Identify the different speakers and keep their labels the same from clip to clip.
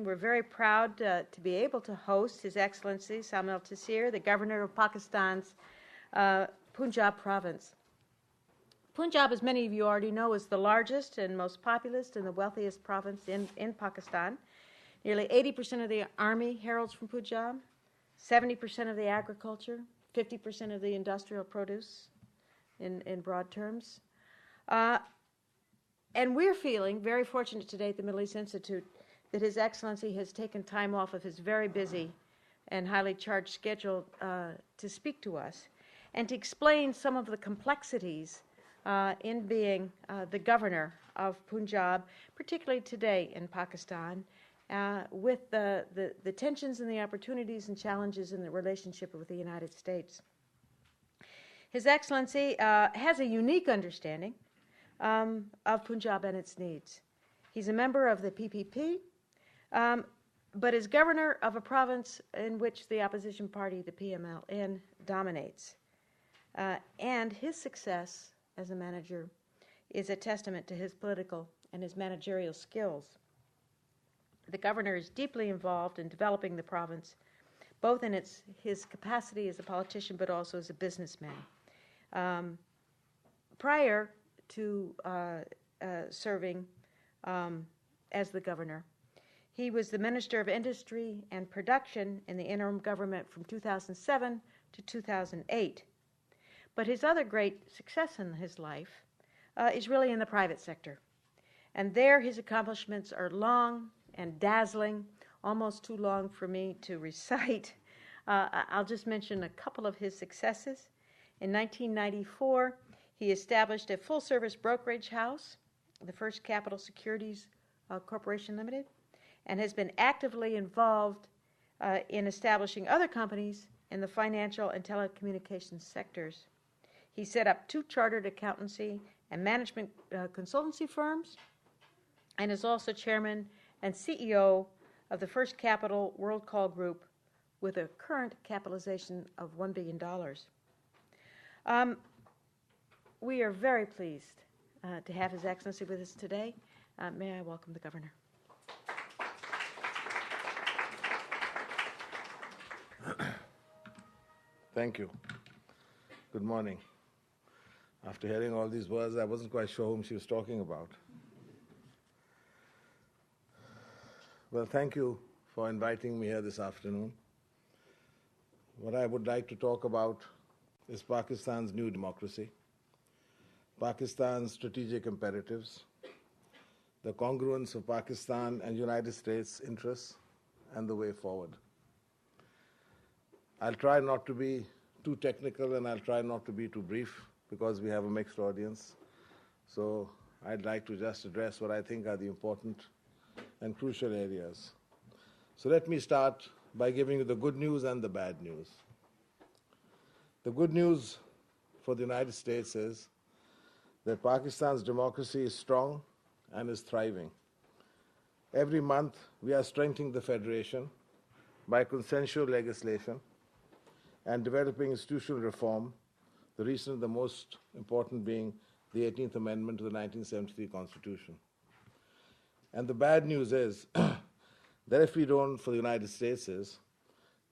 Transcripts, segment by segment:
Speaker 1: We're very proud to be able to host His Excellency Salmaan Taseer, the Governor of Pakistan's Punjab province. Punjab, as many of you already know, is the largest and most populous and the wealthiest province in Pakistan. Nearly 80% of the army heralds from Punjab, 70% of the agriculture, 50% of the industrial produce in broad terms. And we're feeling very fortunate today at the Middle East Institute that His Excellency has taken time off of his very busy and highly charged schedule to speak to us and to explain some of the complexities in being the governor of Punjab, particularly today in Pakistan, with the tensions and the opportunities and challenges in the relationship with the United States. His Excellency has a unique understanding of Punjab and its needs. He's a member of the PPP, but is governor of a province in which the opposition party, the PMLN, dominates. And his success as a manager is a testament to his political and his managerial skills. The governor is deeply involved in developing the province, both in his capacity as a politician but also as a businessman. Prior to serving as the governor, he was the Minister of Industry and Production in the interim government from 2007 to 2008. But his other great success in his life is really in the private sector. And there his accomplishments are long and dazzling, almost too long for me to recite. I'll just mention a couple of his successes. In 1994, he established a full-service brokerage house, the first Capital Securities Corporation Limited, and has been actively involved in establishing other companies in the financial and telecommunications sectors. He set up 2 chartered accountancy and management consultancy firms and is also chairman and CEO of the first Capital Worldcall Group with a current capitalization of $1 billion. We are very pleased to have His Excellency with us today. May I welcome the Governor.
Speaker 2: Thank you. Good morning. After hearing all these words, I wasn't quite sure whom she was talking about. Well, thank you for inviting me here this afternoon. What I would like to talk about is Pakistan's new democracy, Pakistan's strategic imperatives, the congruence of Pakistan and United States interests, and the way forward. I'll try not to be too technical and I'll try not to be too brief because we have a mixed audience. So I'd like to just address what I think are the important and crucial areas. So let me start by giving you the good news and the bad news. The good news for the United States is that Pakistan's democracy is strong and is thriving. Every month, we are strengthening the federation by consensual legislation and developing institutional reform, the most important being the 18th Amendment to the 1973 Constitution. And the bad news is that if we don't, for the United States, is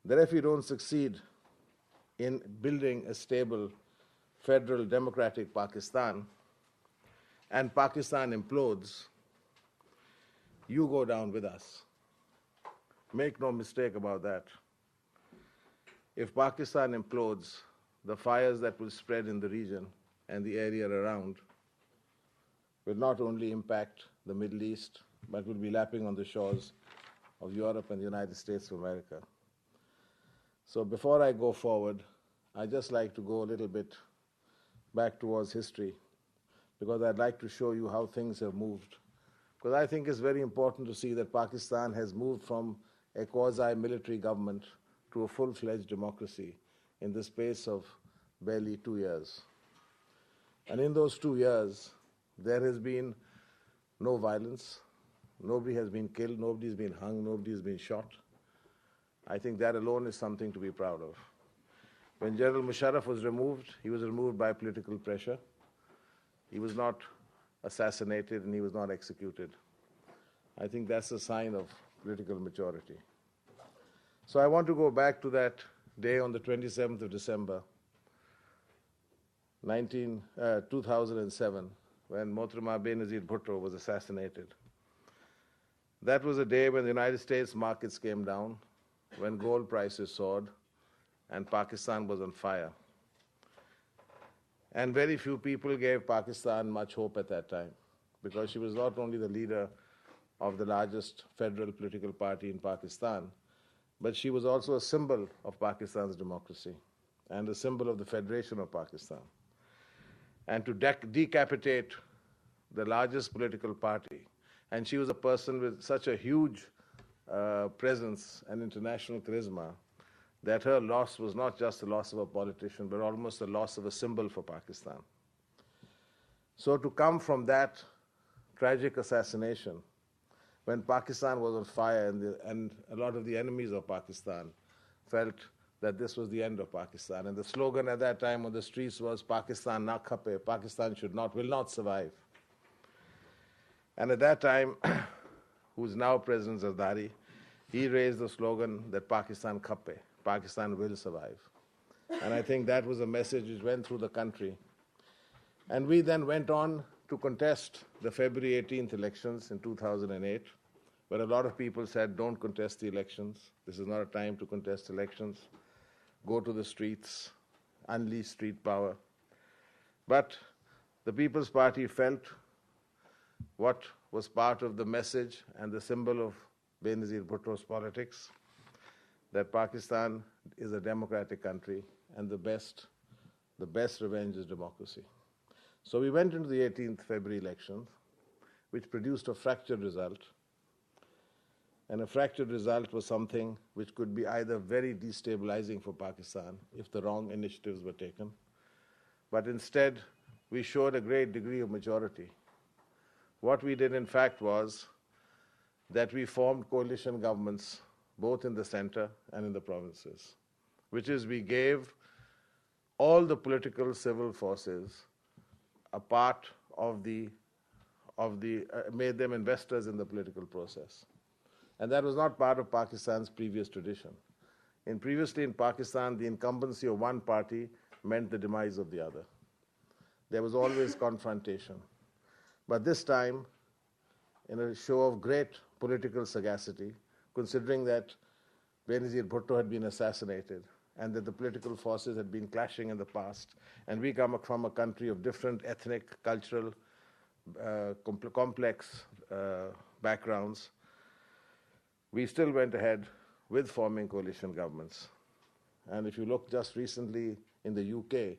Speaker 2: that if we don't succeed in building a stable, federal, democratic Pakistan, and Pakistan implodes, you go down with us. Make no mistake about that. If Pakistan implodes, the fires that will spread in the region and the area around will not only impact the Middle East, but will be lapping on the shores of Europe and the United States of America. So before I go forward, I'd just like to go a little bit back towards history, because I'd like to show you how things have moved. Because I think it's very important to see that Pakistan has moved from a quasi-military government to a full-fledged democracy in the space of barely 2 years. And in those 2 years, there has been no violence. Nobody has been killed, nobody has been hung, nobody has been shot. I think that alone is something to be proud of. When General Musharraf was removed, he was removed by political pressure. He was not assassinated and he was not executed. I think that's a sign of political maturity. So I want to go back to that day on the 27th of December, 2007, when Mohtarama Benazir Bhutto was assassinated. That was a day when the United States markets came down, when gold prices soared, and Pakistan was on fire. And very few people gave Pakistan much hope at that time, because she was not only the leader of the largest federal political party in Pakistan, but she was also a symbol of Pakistan's democracy and a symbol of the Federation of Pakistan. And to decapitate the largest political party, and she was a person with such a huge presence and international charisma, that her loss was not just the loss of a politician, but almost the loss of a symbol for Pakistan. So to come from that tragic assassination, when Pakistan was on fire and a lot of the enemies of Pakistan felt that this was the end of Pakistan, and the slogan at that time on the streets was Pakistan na khape, Pakistan will not survive. And at that time, who's now President Zardari, he raised the slogan that Pakistan khape, Pakistan will survive. And I think that was a message which went through the country. And we then went on to contest the February 18th elections in 2008, where a lot of people said, don't contest the elections. This is not a time to contest elections. Go to the streets, unleash street power. But the People's Party felt what was part of the message and the symbol of Benazir Bhutto's politics, that Pakistan is a democratic country and the best revenge is democracy. So we went into the 18th February elections, which produced a fractured result. And a fractured result was something which could be either very destabilizing for Pakistan if the wrong initiatives were taken, but instead we showed a great degree of maturity. What we did, in fact, was that we formed coalition governments both in the center and in the provinces, which is we gave all the political civil forces a part of made them investors in the political process. And that was not part of Pakistan's previous tradition. Previously in Pakistan, the incumbency of one party meant the demise of the other. There was always confrontation. But this time, in a show of great political sagacity, considering that Benazir Bhutto had been assassinated and that the political forces had been clashing in the past, and we come from a country of different ethnic, cultural, complex backgrounds, we still went ahead with forming coalition governments. And if you look just recently in the UK,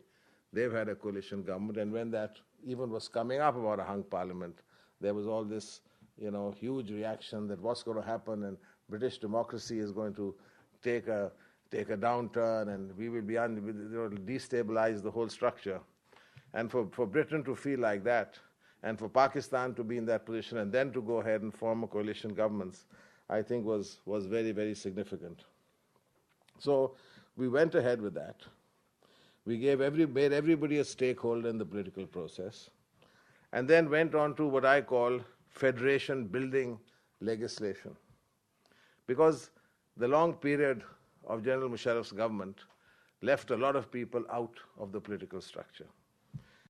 Speaker 2: they've had a coalition government, and when that even was coming up about a hung parliament, there was all this, huge reaction that what's going to happen, and British democracy is going to take a downturn, and we will be destabilize the whole structure. And for Britain to feel like that, and for Pakistan to be in that position, and then to go ahead and form a coalition governments, I think was very, very significant. So we went ahead with that. We made everybody a stakeholder in the political process, and then went on to what I call federation building legislation. Because the long period of General Musharraf's government left a lot of people out of the political structure.